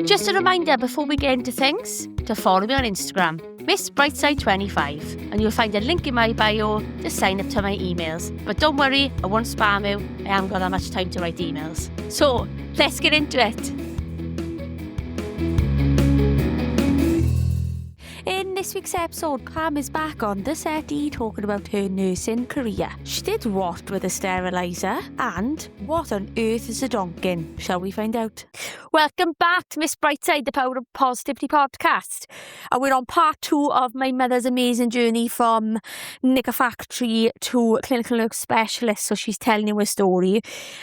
Just a reminder before we get into things, to follow me on Instagram, Miss Brightside25, and you'll find a link in my bio to sign up to my emails. But don't worry, I won't spam you. I haven't got that much time to write emails. So, let's get into it. In this week's episode, Pam is back on the settee talking about her nursing career. She did what with a steriliser, and what on earth is a donkin? Shall we find out? Welcome back to Miss Brightside, the Power of Positivity podcast. And we're on part 2 of my mother's amazing journey from knicker factory to clinical nurse specialist. So she's telling you a story.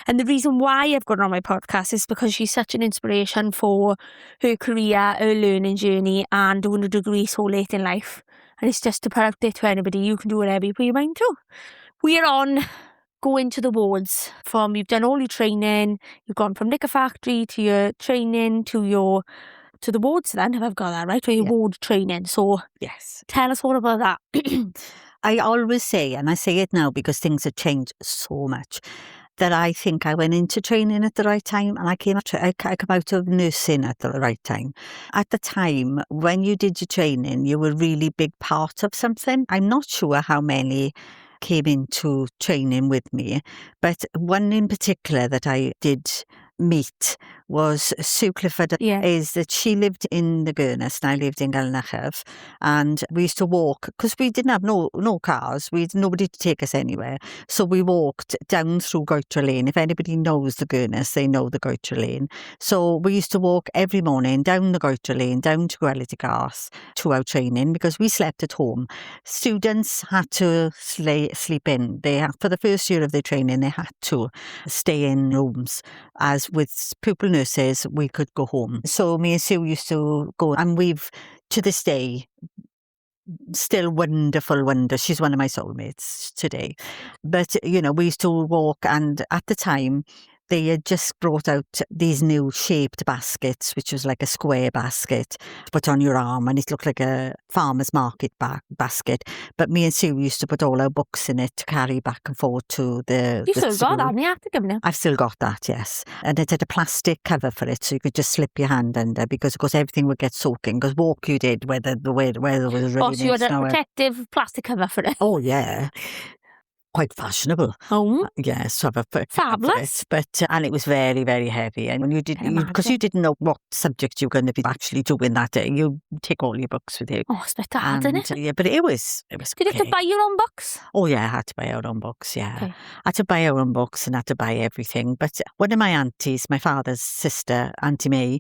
And the reason why I've got her on my podcast is because she's such an inspiration for her career, her learning journey, and doing a degree so late in life. And it's just to put out there to anybody, you can do whatever you put your mind to. We are on going to the wards. You've done all your training, you've gone from knicker factory to your training to the wards then, if I've got that right, or your ward training. So yes, tell us all about that. I always say, and I say it now because things have changed so much, that I think I went into training at the right time and I come out of nursing at the right time. At the time, when you did your training, you were a really big part of something. I'm not sure how many came into training with me, but one in particular that I did meet was Sue Clifford. Is that she lived in the Gurness and I lived in Galnachev, and we used to walk because we didn't have no cars, we had nobody to take us anywhere, so we walked down through Goitra Lane. If anybody knows the Gurness, they know the Goitra Lane. So we used to walk every morning down the Goitra Lane down to Gwelyd Garth to our training because we slept at home. Students had to sleep in. For the first year of their training, they had to stay in rooms. As with pupil nurses, we could go home. So me and Sue used to go, and we've, to this day, still wonderful. She's one of my soulmates today. But, we used to walk, and at the time, they had just brought out these new shaped baskets, which was like a square basket to put on your arm, and it looked like a farmer's market basket. But me and Sue used to put all our books in it to carry back and forth to the You've still school. got that in the attic, haven't you? I've still got that, yes. And it had a plastic cover for it, so you could just slip your hand under because, of course, everything would get soaking. Because walk you did, whether the weather was raining. Oh, so you had a protective plastic cover for it? Oh, yeah. Quite fashionable. Oh, yes, to have a fabulous. But and it was very, very heavy. And when you because you didn't know what subject you were going to be actually doing that day, you take all your books with you. Oh, it's a bit hard, isn't it? Yeah, but it was. Did you have to buy your own books? Oh yeah, I had to buy our own books. Yeah, okay. I had to buy our own books and had to buy everything. But one of my aunties, my father's sister, Auntie May,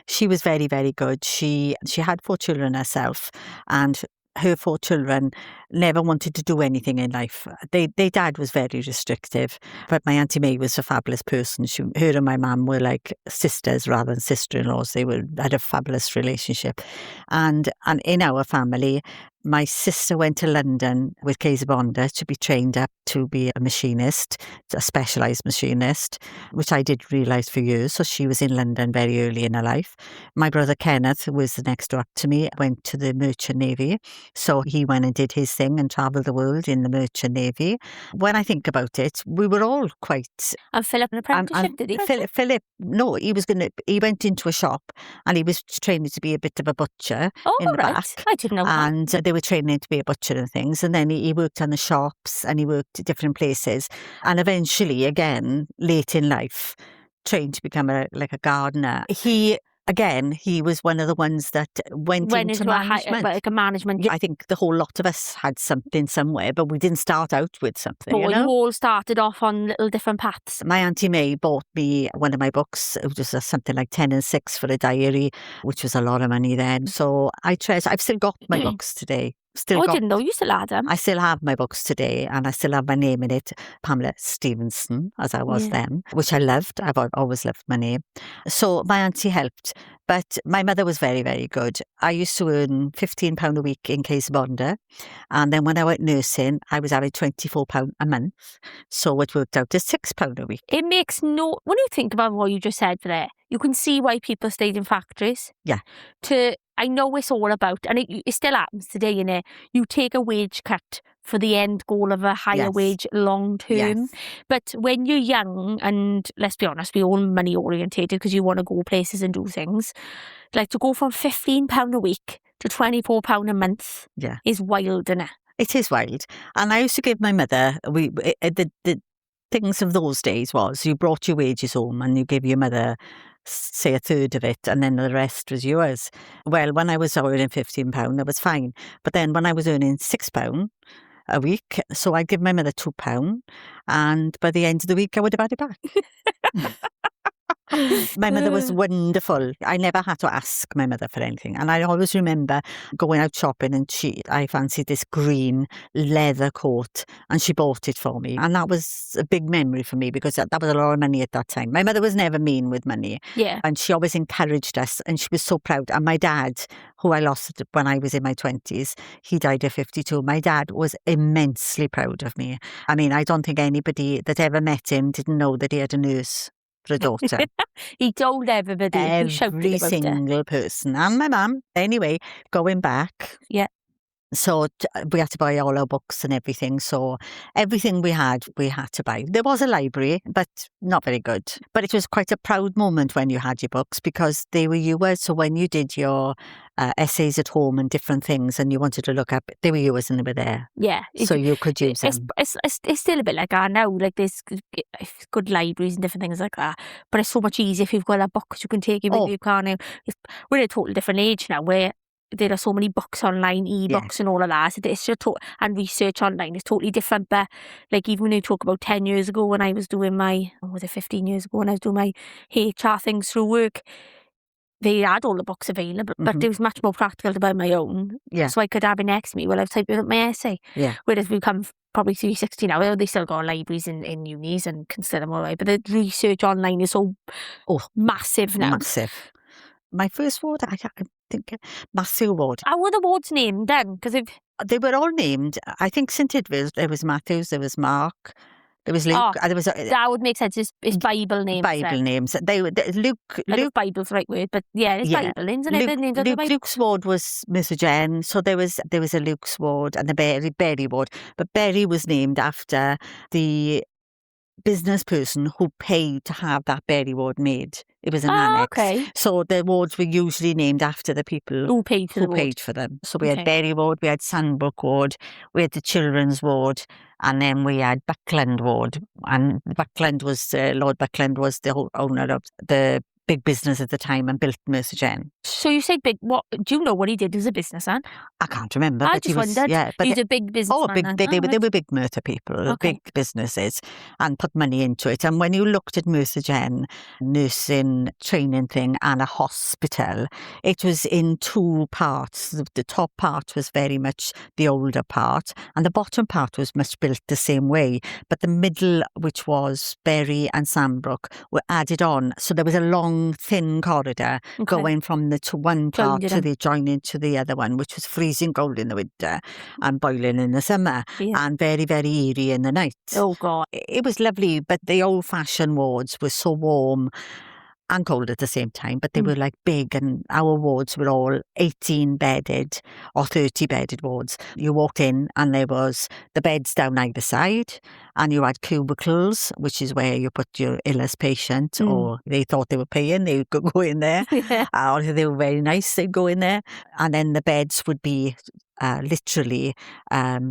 she was very, very good. She had 4 children herself, and her 4 children never wanted to do anything in life. Their dad was very restrictive, but my Auntie May was a fabulous person. Her and my mum were like sisters rather than sister-in-laws. They had a fabulous relationship. And in our family, my sister went to London with Kaiser Bonda to be trained up to be a machinist, a specialised machinist, which I did realise for years. So she was in London very early in her life. My brother Kenneth, who was the next door up to me, went to the Merchant Navy. So he went and did his thing and travelled the world in the Merchant Navy. When I think about it, we were all quite... And Philip, an apprenticeship, did he? Philip, no, he went into a shop and he was training to be a bit of a butcher in the back. I didn't know that. And they were training to be a butcher and things. And then he worked on the shops and he worked at different places. And eventually, again, late in life, trained to become a gardener. He was one of the ones that went into management. Like a management. I think the whole lot of us had something somewhere, but we didn't start out with something. You all started off on little different paths. My Auntie May bought me one of my books. It was just something like 10 and 6 for a diary, which was a lot of money then. So I've still got my books today. I didn't know you still had them. I still have my books today and I still have my name in it, Pamela Stevenson, as I was then, which I loved. I've always loved my name. So my auntie helped, but my mother was very, very good. I used to earn £15 a week in Kaiser Bonda, and then when I went nursing, I was having £24 a month. So it worked out to £6 a week. It makes when you think about what you just said there, you can see why people stayed in factories. Yeah. To I know it's all about, and it still happens today, innit? You take a wage cut for the end goal of a higher Yes. wage long term. Yes. But when you're young, and let's be honest, we're all money orientated because you want to go places and do things. Like to go from £15 a week to £24 a month Yeah. is wild, innit? It is wild. And I used to give my mother, the things of those days was you brought your wages home and you gave your mother, say, a third of it, and then the rest was yours. Well, when I was earning £15, that was fine. But then when I was earning £6 a week, so I'd give my mother £2, and by the end of the week, I would have had it back. My mother was wonderful. I never had to ask my mother for anything. And I always remember going out shopping and I fancied this green leather coat and she bought it for me. And that was a big memory for me because that was a lot of money at that time. My mother was never mean with money. Yeah. And she always encouraged us and she was so proud. And my dad, who I lost when I was in my 20s, he died at 52. My dad was immensely proud of me. I mean, I don't think anybody that ever met him didn't know that he had a nurse for a daughter. He told everybody. He shouted Every about it. single person. And my mum. Anyway, going back. Yeah. So we had to buy all our books and everything. So everything we had to buy. There was a library, but not very good. But it was quite a proud moment when you had your books because they were yours. So when you did your essays at home and different things and you wanted to look up, they were yours and they were there. Yeah. So you could use them. It's still a bit like that now. Like there's good libraries and different things like that. But it's so much easier if you've got a book you can take with you, can't you? We're at a totally different age now where there are so many books online, e-books and all of that. It's just and research online is totally different. But like even when you talk about 10 years ago when I was doing my, or was it 15 years ago when I was doing my HR things through work, they had all the books available, but it was much more practical to buy my own. Yeah. So I could have it next to me while I was typing up my essay. Yeah. Whereas we come probably 360 now, they still got libraries in unis and can still them all right. But the research online is so massive now. Massive. My first award, I think, Massive Award. How were the awards named then? Because they were all named. I think St Edward's, there was Matthews, there was Mark, there was Luke. There was that would make sense. It's Bible names. Bible names. Luke. Bible's the right word, but yeah, it's Bible names and names of the Bible. Luke's ward was Mr. Jen, so there was a Luke's ward and the Berry ward, but Berry was named after the business person who paid to have that Berry ward made. It was an annex. Okay. So the wards were usually named after the people who paid for them. So we had Berry ward, we had Sandbrook ward, we had the children's ward, and then we had Buckland ward. And Buckland was Lord Buckland was the owner of the big business at the time and built Mercer Jen. So you say big, what, do you know what he did as a businessman? I can't remember. I just wondered. Yeah, but he's a big businessman. They were big Merthyr people, big businesses, and put money into it. And when you looked at Mercer Jen, nursing training thing and a hospital, it was in two parts. The top part was very much the older part, and the bottom part was much built the same way. But the middle, which was Bury and Sandbrook, were added on. So there was a long, thin corridor going from the one part to the joining to the other one, which was freezing cold in the winter and boiling in the summer and very, very eerie in the night. Oh, God. It was lovely, but the old-fashioned wards were so warm and cold at the same time, but they were like big, and our wards were all 18-bedded or 30-bedded wards. You walked in and there was the beds down either side, and you had cubicles, which is where you put your illest patient, or they thought they were paying, they could go in there, or if they were very nice, they'd go in there. And then the beds would be literally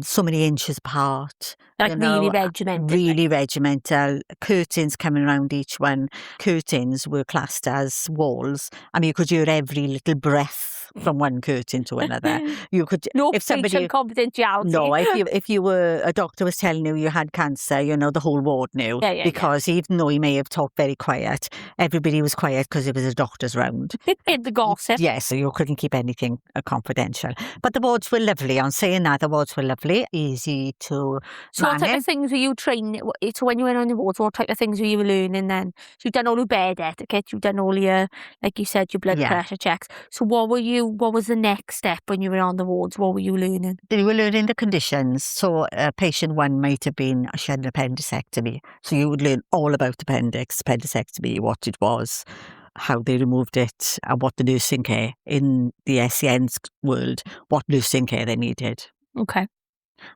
so many inches apart. Like really regimental. Really regimental. Curtains coming around each one. Curtains were classed as walls. I mean, you could hear every little breath from one curtain to another. You could, if somebody confidentiality. No, if a doctor was telling you had cancer, the whole ward knew. Because even though he may have talked very quiet, everybody was quiet because it was a doctor's round. The gossip. Yes, so you couldn't keep anything confidential. But the wards were lovely. I'm saying that the wards were lovely, easy to So manage. what type of things were you training? So when you went on the wards, what type of things were you learning then? So you've done all your bed etiquette, you've done all your, like you said, your blood pressure checks. So what was the next step when you were on the wards? What were you learning? They were learning the conditions. So patient one might have been, she had an appendicectomy. So you would learn all about appendicectomy, what it was, how they removed it and what the nursing care in the SEN's world, what nursing care they needed. Okay.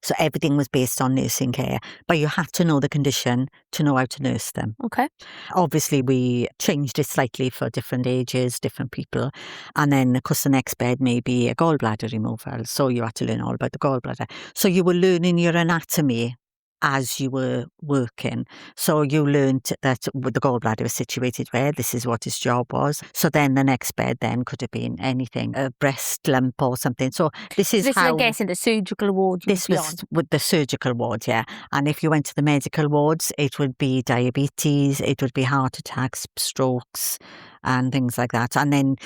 So everything was based on nursing care, but you have to know the condition to know how to nurse them. Okay. Obviously, we changed it slightly for different ages, different people. And then, of course, the next bed may be a gallbladder removal. So you had to learn all about the gallbladder. So you were learning your anatomy as you were working. So you learned that the gallbladder was situated where, this is what his job was. So then the next bed then could have been anything, a breast lump or something. So this is how... I'm guessing the surgical ward This was with the surgical ward, yeah. And if you went to the medical wards, it would be diabetes, it would be heart attacks, strokes, and things like that. And then,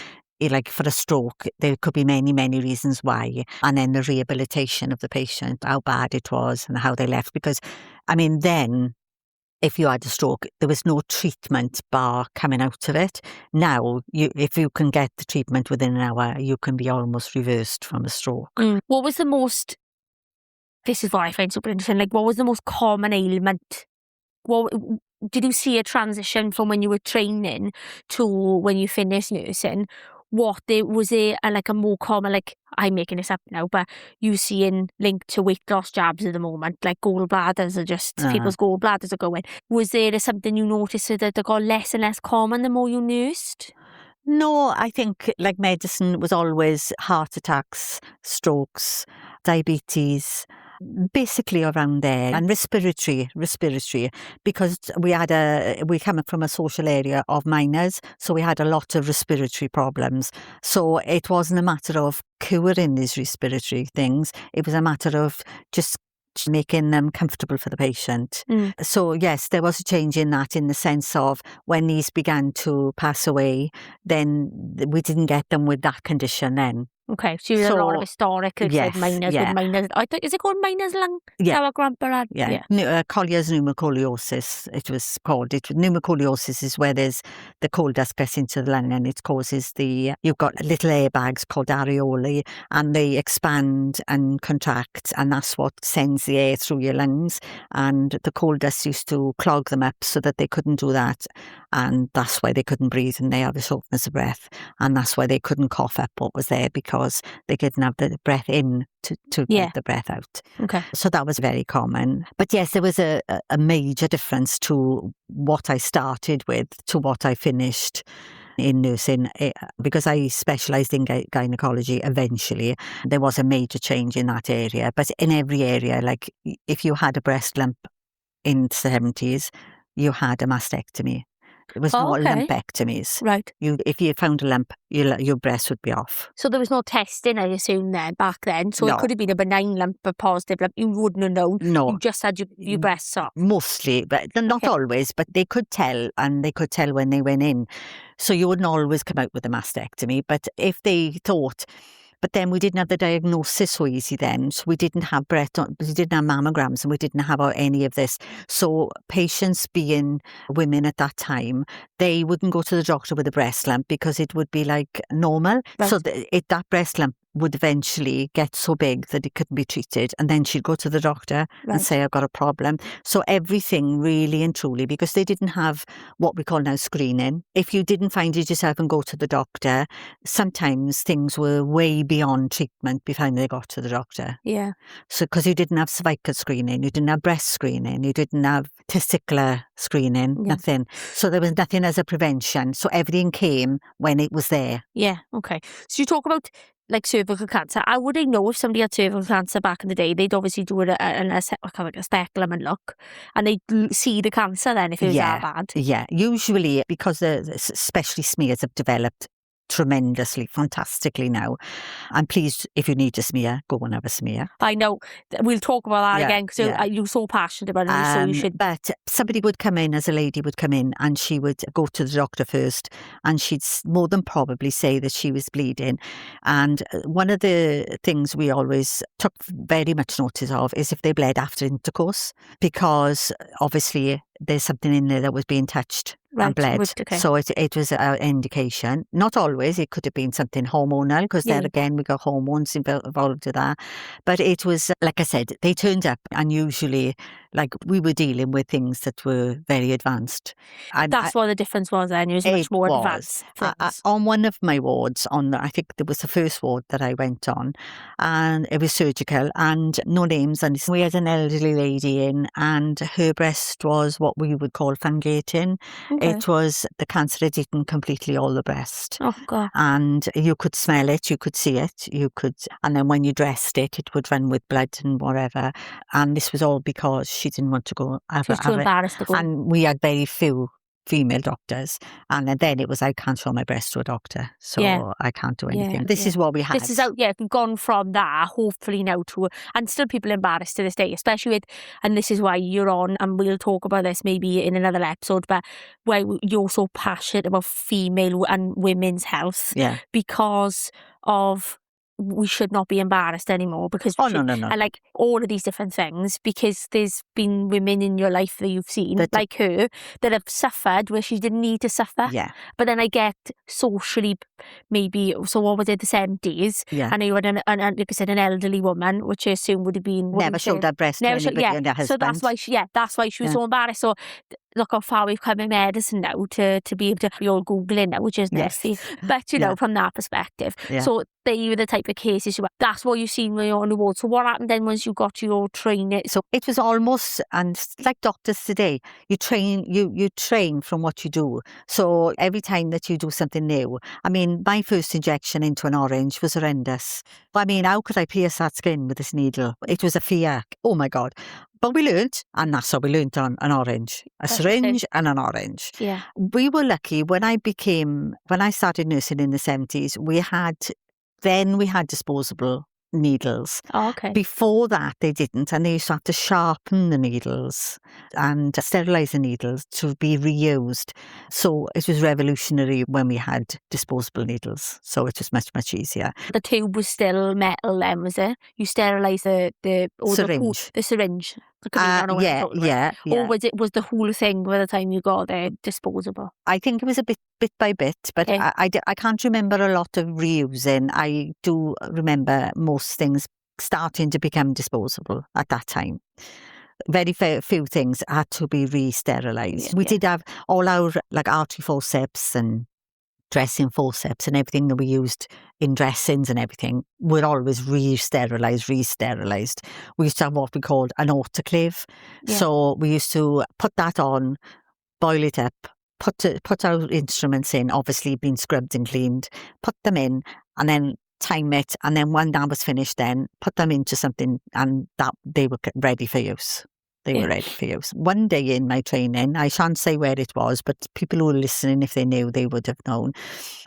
like for a stroke, there could be many, many reasons why. And then the rehabilitation of the patient, how bad it was and how they left. Because, I mean, then, if you had a stroke, there was no treatment bar coming out of it. Now, if you can get the treatment within an hour, you can be almost reversed from a stroke. What was the most... This is what I find super interesting. Like, what was the most common ailment? What did you see a transition from when you were training to when you finished nursing? Was there like a more common, like, I'm making this up now, but you seeing linked to weight loss jabs at the moment, like gallbladders are just, people's gallbladders are going. Was there something you noticed that they got less and less common the more you nursed? No, I think like medicine was always heart attacks, strokes, diabetes, basically around there, and respiratory, because we come from a social area of miners, so we had a lot of respiratory problems. So it wasn't a matter of curing these respiratory things, it was a matter of just making them comfortable for the patient. So yes, there was a change in that, in the sense of when these began to pass away, then we didn't get them with that condition then. Okay, so you had a lot of historic, like yes, said, miners yeah. with miners. I think, is it called miners lung? Yeah. Our grandpa had. Yeah. Collier's pneumoconiosis, it was called. Pneumoconiosis is where there's the coal dust gets into the lung and it causes you've got little airbags called areolae, and they expand and contract, and that's what sends the air through your lungs. And the coal dust used to clog them up so that they couldn't do that. And that's why they couldn't breathe and they had a shortness of breath. And that's why they couldn't cough up what was there, because they didn't have the breath in to get the breath out. Okay. So that was very common. But yes, there was a major difference to what I started with to what I finished in nursing, because I specialised in gynecology eventually. There was a major change in that area. But in every area, like if you had a breast lump in the 70s, you had a mastectomy. There was no lumpectomies. Right. If you found a lump, your breast would be off. So there was no testing, I assume, then, back then? So it could have been a benign lump, a positive lump. You wouldn't have known. No. You just had your breasts off. Mostly, but not always, but they could tell, and they could tell when they went in. So you wouldn't always come out with a mastectomy, but if they thought... But then we didn't have the diagnosis so easy then. So we didn't have we didn't have mammograms, and we didn't have any of this. So patients, being women at that time, they wouldn't go to the doctor with a breast lump because it would be like normal. Right. So that breast lump would eventually get so big that it couldn't be treated. And then she'd go to the doctor and say, I've got a problem. So everything really and truly, because they didn't have what we call now screening. If you didn't find it yourself and go to the doctor, sometimes things were way beyond treatment before they got to the doctor. Yeah. So because you didn't have cervical screening, you didn't have breast screening, you didn't have testicular screening, nothing. So there was nothing as a prevention. So everything came when it was there. Yeah, okay. So you talk about like cervical cancer. How would they know if somebody had cervical cancer back in the day? They'd obviously do a speculum and look, and they'd see the cancer then if it was that bad. Yeah, usually because especially smears have developed tremendously, fantastically now. I'm pleased if you need a smear, go and have a smear. I know. We'll talk about that again because you're so passionate about it, so you should. But somebody would come in, as a lady would come in, and she would go to the doctor first, and she'd more than probably say that she was bleeding. And one of the things we always took very much notice of is if they bled after intercourse, because obviously there's something in there that was being touched and bled. So it was an indication. Not always. It could have been something hormonal, because there again we got hormones involved with that. But it was, like I said, they turned up, and usually like we were dealing with things that were very advanced. And That's what the difference was then. It was much more advanced things. on one of my wards, I think it was the first ward that I went on, and it was surgical and no names. And we had an elderly lady in, and her breast was what we would call fungating. Okay. It was the cancer had eaten completely all the breast. Oh, God. And you could smell it, you could see it, and then when you dressed it, it would run with blood and whatever. And this was all because she didn't want to go. She was too embarrassed to go. And we had very few female doctors, and then it was I can't show my breast to a doctor, so I can't do anything. This is what we had. This is out. We've gone from that hopefully now to, and still people embarrassed to this day, especially with, and this is why you're on, and we'll talk about this maybe in another episode, but why you're so passionate about female and women's health, because of, we should not be embarrassed anymore, because no. I like all of these different things, because there's been women in your life that you've seen like her that have suffered where she didn't need to suffer. But then I get socially, maybe, so what was it, the 70s, and you had an like I said, an elderly woman, which I assume would have been never showed her breast to anybody and her husband. So that's why she was so embarrassed. So look how far we've come in medicine now to be able to, we're all Googling now, which is nasty. But, you know, from that perspective. So they were the type of cases, that's what you've seen when you're on the ward. So what happened then once you got your training? So it was almost, and like doctors today, you train from what you do. So every time that you do something new, I mean, my first injection into an orange was horrendous. I mean, how could I pierce that skin with this needle? It was a fear. Oh my God. But we learned, and that's how we learned on an orange, a syringe and an orange. We were lucky when I started nursing in the 70s, we had disposable needles. Before that, they didn't, and they used to have to sharpen the needles and sterilize the needles to be reused. So it was revolutionary when we had disposable needles. So it was much, much easier. The tube was still metal then, was it? You sterilise the syringe. The syringe. Or was the whole thing by the time you got there disposable? I think it was a bit by bit, but I can't remember a lot of reusing. I do remember most things starting to become disposable at that time. Very few things had to be re-sterilised. We did have all our like artery forceps and dressing forceps and everything that we used in dressings and everything were always re-sterilised. We used to have what we called an autoclave. So we used to put that on, boil it up, put our instruments in, obviously being scrubbed and cleaned, put them in, and then time it, and then when that was finished, then put them into something, and that they were ready for use. They were ready for use. One day in my training, I shan't say where it was, but people who were listening, if they knew, they would have known.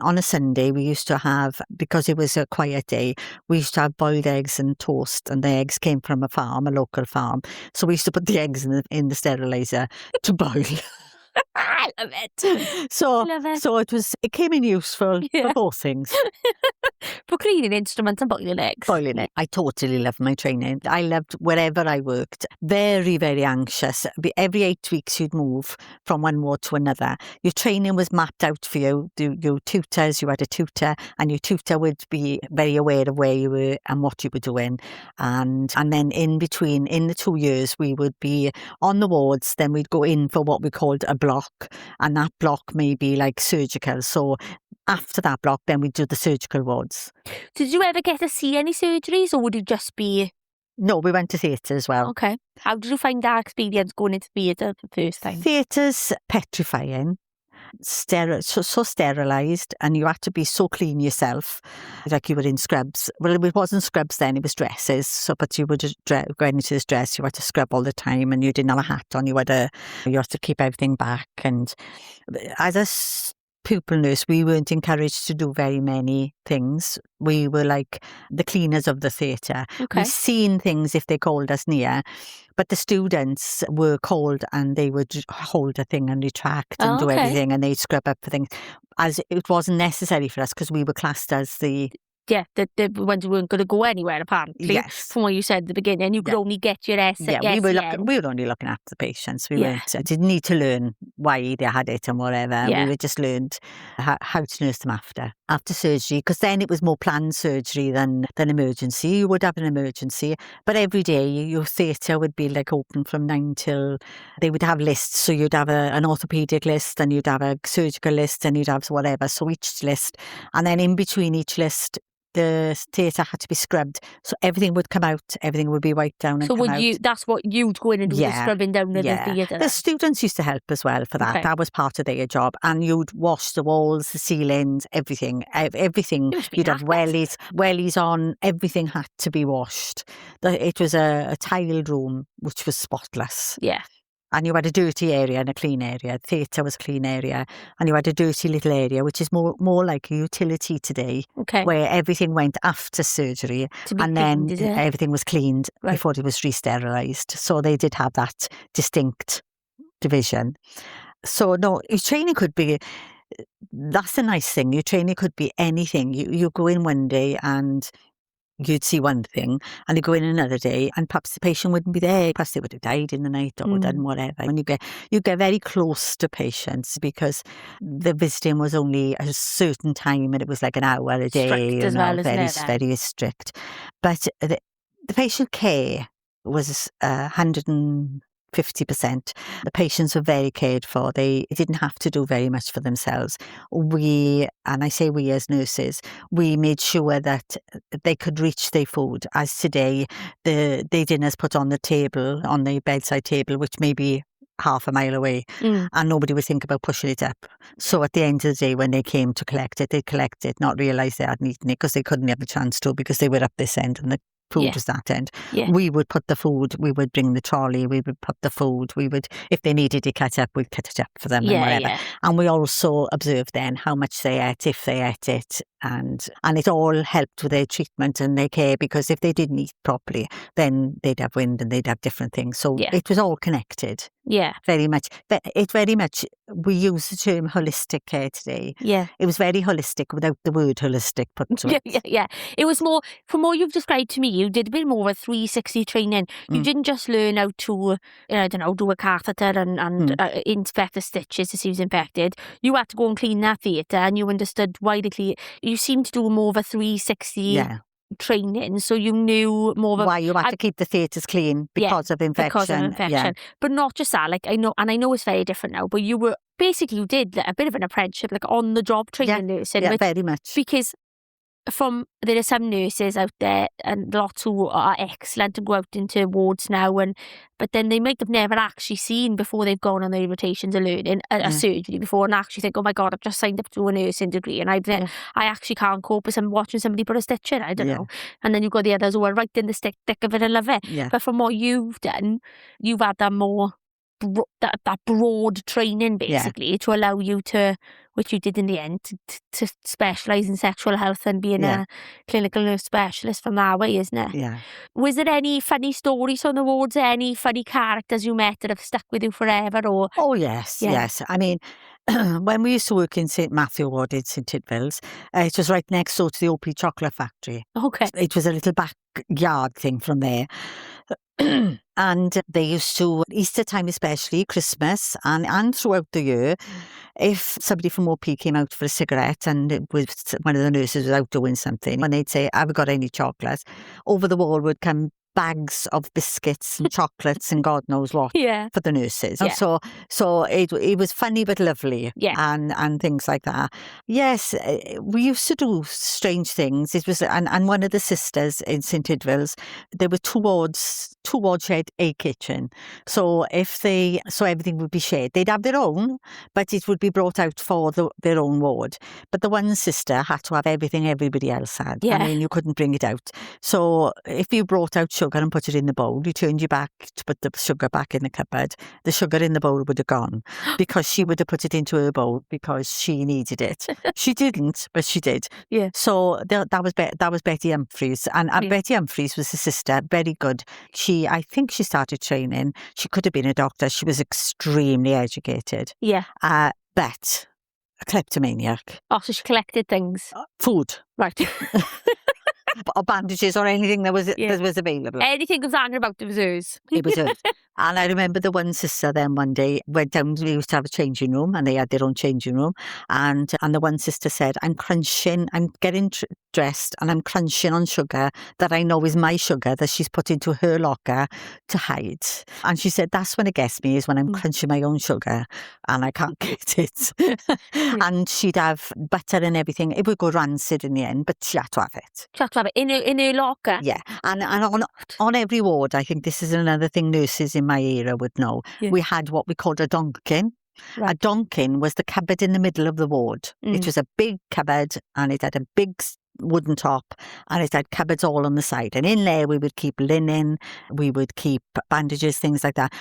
On a Sunday, we used to have, because it was a quiet day, we used to have boiled eggs and toast, and the eggs came from a local farm. So we used to put the eggs in the steriliser to boil. I love it. So it came in useful for both things. For cleaning instruments and boiling eggs. I totally loved my training. I loved wherever I worked. Very, very anxious. Every 8 weeks you'd move from one ward to another. Your training was mapped out for you. Your tutors, you had a tutor, and your tutor would be very aware of where you were and what you were doing. And then in between, in the 2 years, we would be on the wards. Then we'd go in for what we called a block, and that block may be like surgical. So after that block, then we do the surgical wards. Did you ever get to see any surgeries, or would it just be? No, we went to theatre as well. Okay. How did you find that experience going into theatre for the first time? Theatre's petrifying. So sterilised, and you had to be so clean yourself, like you were in scrubs. Well, it wasn't scrubs then, it was dresses. So, but you were just going into this dress, you had to scrub all the time, and you didn't have a hat on. You had to keep everything back. And as a pupil nurse, we weren't encouraged to do very many things. We were like the cleaners of the theatre. We seen things if they called us near, but the students were called and they would hold a thing and retract and do everything, and they'd scrub up for things, as it wasn't necessary for us because we were classed as the ones who weren't going to go anywhere, apparently. From what you said at the beginning, you could only get your S. We were only looking after the patients. We weren't. I didn't need to learn why they had it and whatever. We just learned how to nurse them after. after surgery, because then it was more planned surgery than emergency. You would have an emergency, but every day your theatre would be like open from 9 till, they would have lists. So you'd have an orthopaedic list, and you'd have a surgical list, and you'd have whatever. So each list, and then in between each list, the theatre had to be scrubbed. So everything would come out, everything would be wiped down and So come out. that's what you'd go in and do, the scrubbing down of the theatre? The students used to help as well for that. Okay. That was part of their job. And you'd wash the walls, the ceilings, everything. Everything. You'd have wellies on. Everything had to be washed. It was a tiled room, which was spotless. Yeah. And you had a dirty area and a clean area. The theatre was a clean area. And you had a dirty little area, which is more like a utility today, where everything went after surgery. And then everything was cleaned before it was re-sterilised. So they did have that distinct division. So no, your training could be, that's the nice thing. Your training could be anything. You go in one day and you'd see one thing, and you go in another day, and perhaps the patient wouldn't be there. Perhaps they would have died in the night or done whatever. And you get very close to patients because the visiting was only a certain time, and it was like an hour a day. Strict as well, isn't it? Very strict. But the patient care was 150%. The patients were very cared for. They didn't have to do very much for themselves. And I say we as nurses, we made sure that they could reach their food. As today, their dinner's put on the table, on the bedside table, which may be half a mile away, and nobody would think about pushing it up. So at the end of the day, when they came to collect it, they'd collect it, not realise they hadn't eaten it because they couldn't have a chance to, because they were up this end and the food was that end. We would put the food, we would bring the trolley, we would put the food, we would, if they needed it cut up, we'd cut it up for them and whatever. And we also observed then how much they ate, if they ate it, and it all helped with their treatment and their care, because if they didn't eat properly, then they'd have wind and they'd have different things. So it was all connected. Yeah. Very much. We use the term holistic care today. Yeah. It was very holistic without the word holistic put to it. Yeah. It was more, from what you've described to me, you did a bit more of a 360 training. You didn't just learn how to, do a catheter and inspect the stitches to see who's infected. You had to go and clean that theatre, and you understood why they clean. You seemed to do more of a 360 training, so you knew more of why you had to keep the theatres clean because of infection. But not just that, I know it's very different now, but you did a bit of an apprenticeship, like on the job training nursing. Yeah, very much. Because there are some nurses out there, and lots who are excellent, to go out into wards now, but then they might have never actually seen, before they've gone on their rotations of learning, a surgery before, and actually think, oh my God, I've just signed up to a nursing degree, and I actually can't cope with watching somebody put a stitch in, I don't know. And then you've got the others who are right in the thick of it and love it. But from what you've done, you've had that more that broad training, basically, to allow you to, which you did in the end, to specialise in sexual health and being a clinical nurse specialist from that way, isn't it? Yeah. Was there any funny stories on the wards, any funny characters you met that have stuck with you forever? Or Oh yes. I mean, when we used to work in St Matthew Ward in St Tidvilles, it was right next door to the OP chocolate factory. Okay. It was a little backyard thing from there. And they used to, Easter time especially, Christmas, and throughout the year, if somebody from OP came out for a cigarette and it was one of the nurses was out doing something, when they'd say, have we got any chocolates? Over the wall would come bags of biscuits and chocolates and God knows what for the nurses. So it was funny but lovely and things like that. Yes, we used to do strange things. It was and one of the sisters in St Tidvilles, there were two wards shared a kitchen. So everything would be shared. They'd have their own, but it would be brought out for their own ward. But the one sister had to have everything everybody else had. I mean, you couldn't bring it out. So if you brought out sugar and put it in the bowl, you turned your back to put the sugar back in the cupboard, the sugar in the bowl would have gone, because she would have put it into her bowl because she needed it. She didn't, but she did. Yeah. So that was Betty Humphreys, and Betty Humphreys was a sister, very good. I think she started training. She could have been a doctor. She was extremely educated. Yeah. But a kleptomaniac. Oh, so she collected things. Food. Right. or bandages or anything that was available. Anything was hanging about, it was hers. It was hers. And I remember the one sister then one day went down, we used to have a changing room and they had their own changing room. And the one sister said, I'm getting dressed and I'm crunching on sugar that I know is my sugar that she's put into her locker to hide. And she said, that's when it gets me, is when I'm crunching my own sugar and I can't get it. And she'd have butter and everything. It would go rancid in the end, but she had to have it. She had to have it in her locker? Yeah. And on every ward, I think this is another thing nurses in my era would know. Yeah. We had what we called a donkin. Right. A donkin was the cupboard in the middle of the ward. It was a big cupboard and it had a big wooden top and it had cupboards all on the side, and in there we would keep linen, we would keep bandages, things like that.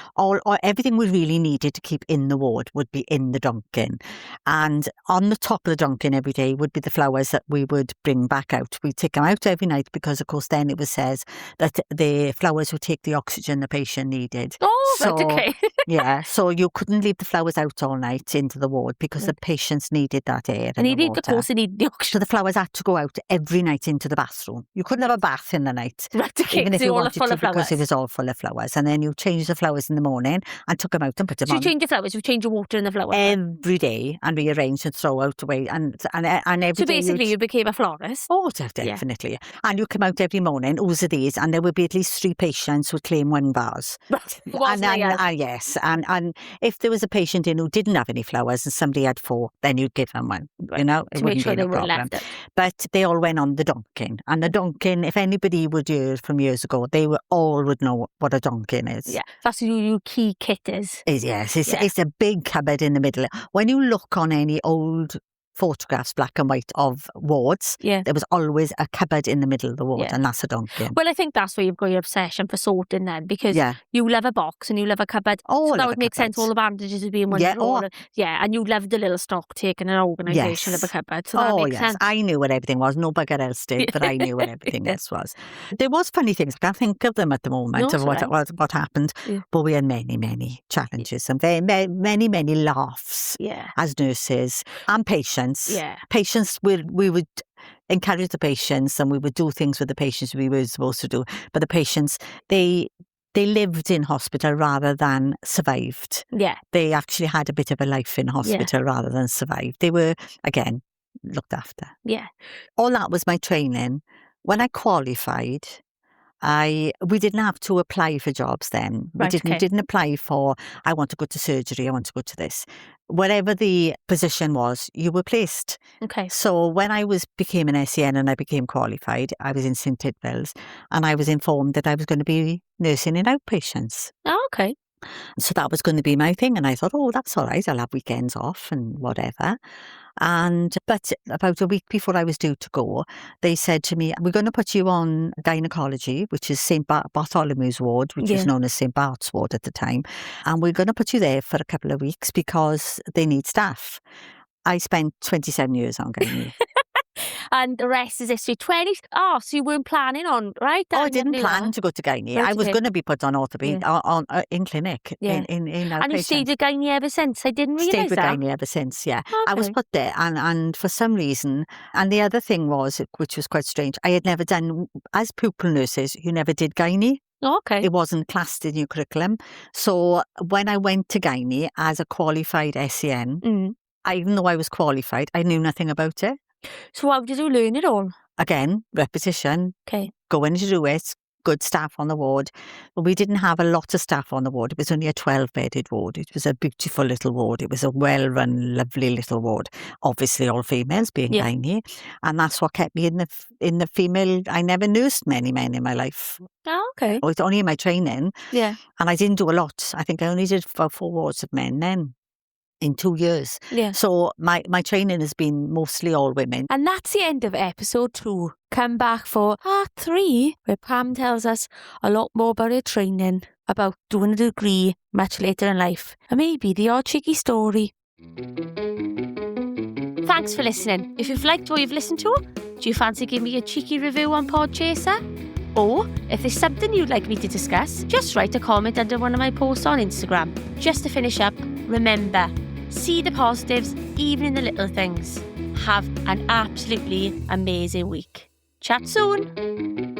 Everything we really needed to keep in the ward would be in the donkin, and on the top of the donkin every day would be the flowers that we would bring back out. We'd take them out every night because of course then it was says that the flowers would take the oxygen the patient needed. Right, okay. Yeah, so you couldn't leave the flowers out all night into the ward because the patients needed that air and the water. Of course they need the oxygen. So the flowers had to go out every night into the bathroom. You couldn't have a bath in the night. Right, okay. Even if you wanted to, because it was all full of flowers. And then you change the flowers in the morning and took them out and put them on. So you change the flowers, you change the water in the flowers? Every day, and rearrange and throw out away. And every so day basically you became a florist? Oh, definitely. Yeah. And you come out every morning, who's these? And there would be at least 3 patients who would claim 1 vase. Right. Yes. And if there was a patient in who didn't have any flowers and somebody had 4, then you'd give them 1. Right. You know, to make sure they were left. But they all went on the donkin. And the donkin, if anybody would hear from years ago, they all would know what a donkin is. Yeah, that's what your key kit is. Yes, it's a big cupboard in the middle. When you look on any old photographs, black and white, of wards, there was always a cupboard in the middle of the ward, and that's a donkin. Well, I think that's where you've got your obsession for sorting then, because you love a box and you love a cupboard. So that would make sense, all the bandages would be in one drawer. And you loved the little stock taking an organisation of a cupboard. So that makes sense. I knew what everything was. No bugger else did, but I knew what everything else was. There was funny things. I can't think of them at the moment of what happened, but we had many, many challenges and many, many laughs as nurses and patients. Patients, we would encourage the patients and we would do things with the patients we were supposed to do. But the patients, they lived in hospital rather than survived. Yeah. They actually had a bit of a life in hospital rather than survived. They were, again, looked after. Yeah. All that was my training. When I qualified, we didn't have to apply for jobs then. We didn't apply for, I want to go to surgery, I want to go to this. Whatever the position was, you were placed. Okay. So when I became an SEN and I became qualified, I was in St Tidwell's and I was informed that I was going to be nursing in outpatients. Oh, okay. So that was going to be my thing. And I thought, oh, that's all right. I'll have weekends off and whatever. But about a week before I was due to go, they said to me, we're going to put you on gynecology, which is St Bartholomew's ward, which was known as St Bart's ward at the time. And we're going to put you there for a couple of weeks because they need staff. I spent 27 years on gynae. And the rest is history. 20. Oh, so you weren't planning on, right? I didn't plan to go to gynae. Right, I was going to be put on orthopedic in clinic in outpatient. And you stayed with gynae ever since? I didn't realise that. Stayed with gynae ever since, yeah. Okay. I was put there and for some reason, and the other thing was, which was quite strange, I had never done, as pupil nurses, you never did gynae. Okay. It wasn't classed in your curriculum. So when I went to gynae as a qualified SEN, even though I was qualified, I knew nothing about it. So how did you learn it all? Again, repetition. Okay. Going to do it. Good staff on the ward. But we didn't have a lot of staff on the ward. It was only a 12-bedded ward. It was a beautiful little ward. It was a well-run, lovely little ward. Obviously, all females being gynae. And that's what kept me in the female. I never nursed many men in my life. Oh, okay. It was only in my training. Yeah. And I didn't do a lot. I think I only did about 4 wards of men then. In 2 years. Yeah. So my training has been mostly all women. And that's the end of episode 2. Come back for part 3, where Pam tells us a lot more about her training, about doing a degree much later in life, and maybe the odd cheeky story. Thanks for listening. If you've liked what you've listened to, do you fancy giving me a cheeky review on Podchaser? Or, if there's something you'd like me to discuss, just write a comment under one of my posts on Instagram. Just to finish up, remember, see the positives, even in the little things. Have an absolutely amazing week. Chat soon.